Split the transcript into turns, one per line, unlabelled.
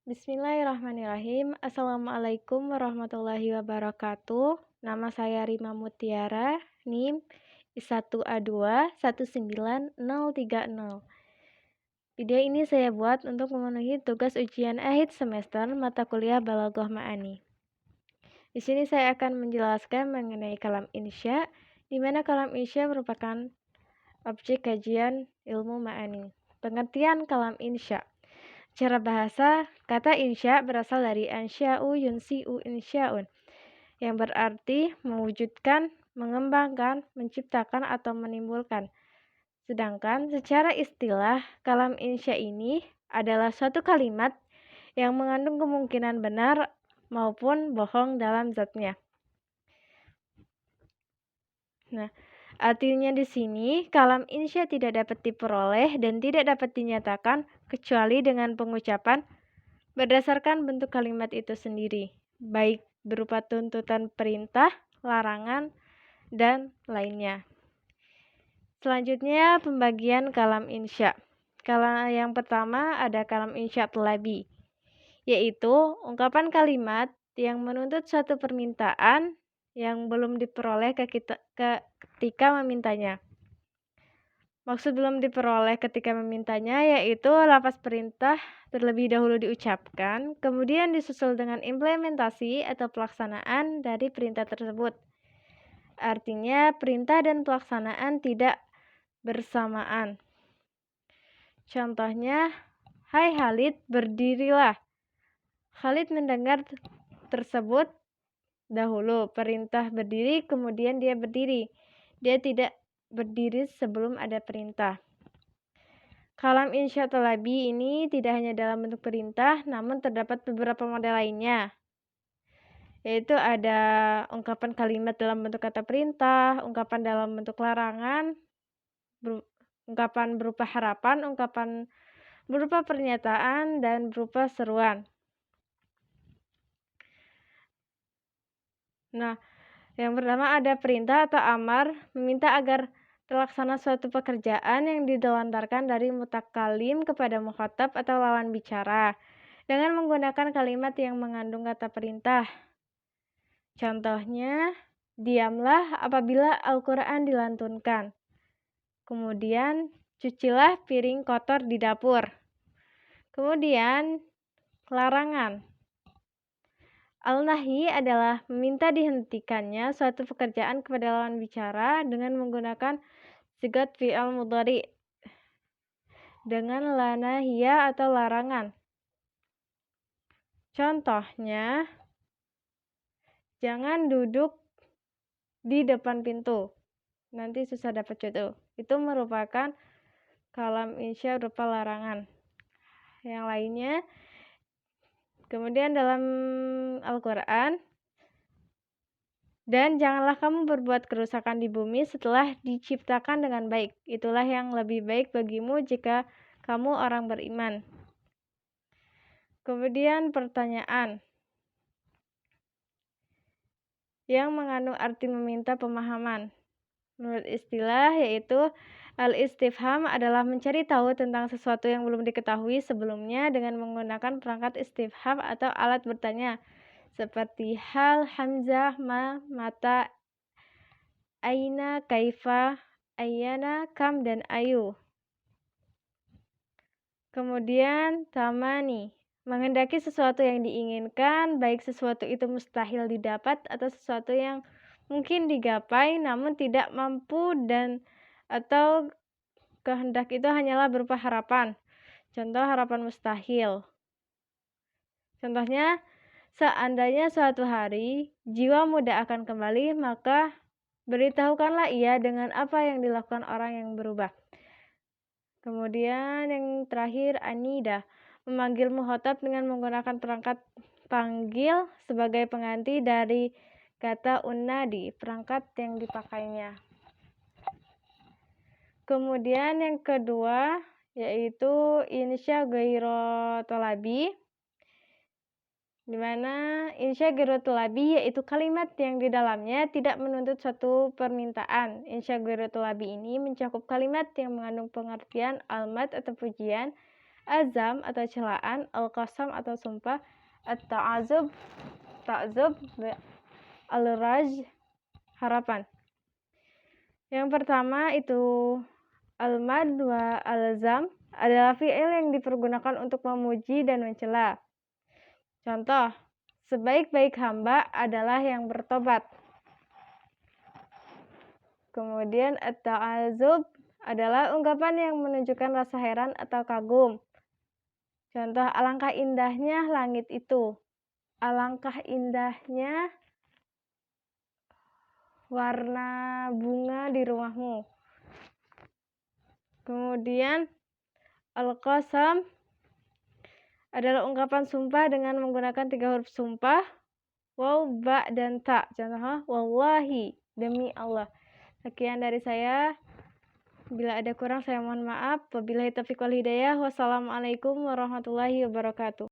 Bismillahirrahmanirrahim. Assalamualaikum warahmatullahi wabarakatuh. Nama saya Rima Mutiara, NIM I1A2 19030. Video ini saya buat untuk memenuhi tugas ujian akhir semester mata kuliah Balaghah Ma'ani. Di sini saya akan menjelaskan mengenai kalam insya, di mana kalam insya merupakan objek kajian ilmu ma'ani. Pengertian kalam insya. Secara bahasa, kata insya berasal dari ansya'u yunsi'u insya'un, yang berarti mewujudkan, mengembangkan, menciptakan, atau menimbulkan. Sedangkan secara istilah, kalam insya ini adalah suatu kalimat yang mengandung kemungkinan benar maupun bohong dalam zatnya. Nah, artinya di sini, kalam insya tidak dapat diperoleh dan tidak dapat dinyatakan kecuali dengan pengucapan berdasarkan bentuk kalimat itu sendiri, baik berupa tuntutan perintah, larangan, dan lainnya. Selanjutnya, pembagian kalam insya. Kalam yang pertama ada kalam insya thalabi, yaitu ungkapan kalimat yang menuntut suatu permintaan yang belum diperoleh ketika memintanya. Maksud belum diperoleh ketika memintanya yaitu lafaz perintah terlebih dahulu diucapkan, kemudian disusul dengan implementasi atau pelaksanaan dari perintah tersebut. Artinya perintah dan pelaksanaan tidak bersamaan. Contohnya, hai Khalid, berdirilah. Khalid mendengar tersebut dahulu, perintah berdiri, kemudian dia berdiri. Dia tidak berdiri sebelum ada perintah. Kalam insya thalabi ini tidak hanya dalam bentuk perintah, namun terdapat beberapa model lainnya. Yaitu ada ungkapan kalimat dalam bentuk kata perintah, ungkapan dalam bentuk larangan, ungkapan berupa harapan, ungkapan berupa pernyataan, dan berupa seruan. Nah, yang pertama ada perintah atau amar, meminta agar terlaksana suatu pekerjaan yang dilontarkan dari mutakalim kepada mukhatab atau lawan bicara dengan menggunakan kalimat yang mengandung kata perintah. Contohnya, diamlah apabila Al-Quran dilantunkan. Kemudian, cucilah piring kotor di dapur. Kemudian, larangan. Al-Nahi adalah meminta dihentikannya suatu pekerjaan kepada lawan bicara dengan menggunakan sigat fi'il mudhari dengan la nahiyah atau larangan. Contohnya, jangan duduk di depan pintu, nanti susah dapat jodoh. Itu merupakan kalam insya berupa larangan. Yang lainnya, kemudian dalam Al-Quran, dan janganlah kamu berbuat kerusakan di bumi setelah diciptakan dengan baik. Itulah yang lebih baik bagimu jika kamu orang beriman. Kemudian pertanyaan yang mengandung arti meminta pemahaman. Menurut istilah yaitu al-istifham adalah mencari tahu tentang sesuatu yang belum diketahui sebelumnya dengan menggunakan perangkat istifham atau alat bertanya seperti hal, hamzah, ma, mata, aina, kaifa, ayana, kam, dan ayu. Kemudian tamani, menghendaki sesuatu yang diinginkan, baik sesuatu itu mustahil didapat atau sesuatu yang mungkin digapai namun tidak mampu, dan atau kehendak itu hanyalah berupa harapan. Contoh harapan mustahil. Contohnya, seandainya suatu hari jiwa muda akan kembali, maka beritahukanlah ia dengan apa yang dilakukan orang yang berubah. Kemudian yang terakhir, anida, memanggil mukhatab dengan menggunakan perangkat panggil sebagai pengganti dari kata unnadi, perangkat yang dipakainya. Kemudian yang kedua yaitu insya ghairu thalabi, di mana insya ghairu thalabi yaitu kalimat yang di dalamnya tidak menuntut suatu permintaan. Insya ghairu thalabi ini mencakup kalimat yang mengandung pengertian almat atau pujian azam atau celaan, al-qasam atau sumpah, at-ta'azub, ta'zub, al-raj, harapan. Yang pertama itu al-mad wa al-zam adalah fi'il yang dipergunakan untuk memuji dan mencela. Contoh, sebaik-baik hamba adalah yang bertobat. Kemudian at-ta'azub adalah ungkapan yang menunjukkan rasa heran atau kagum. Contoh, alangkah indahnya langit itu. Alangkah indahnya warna bunga di rumahmu. Kemudian al-qasam adalah ungkapan sumpah dengan menggunakan 3 huruf sumpah, waw, ba, dan ta. Contohnya, wallahi, demi Allah. Sekian dari saya. Bila ada kurang saya mohon maaf. Wabillahi taufiq wal hidayah. Wassalamualaikum warahmatullahi wabarakatuh.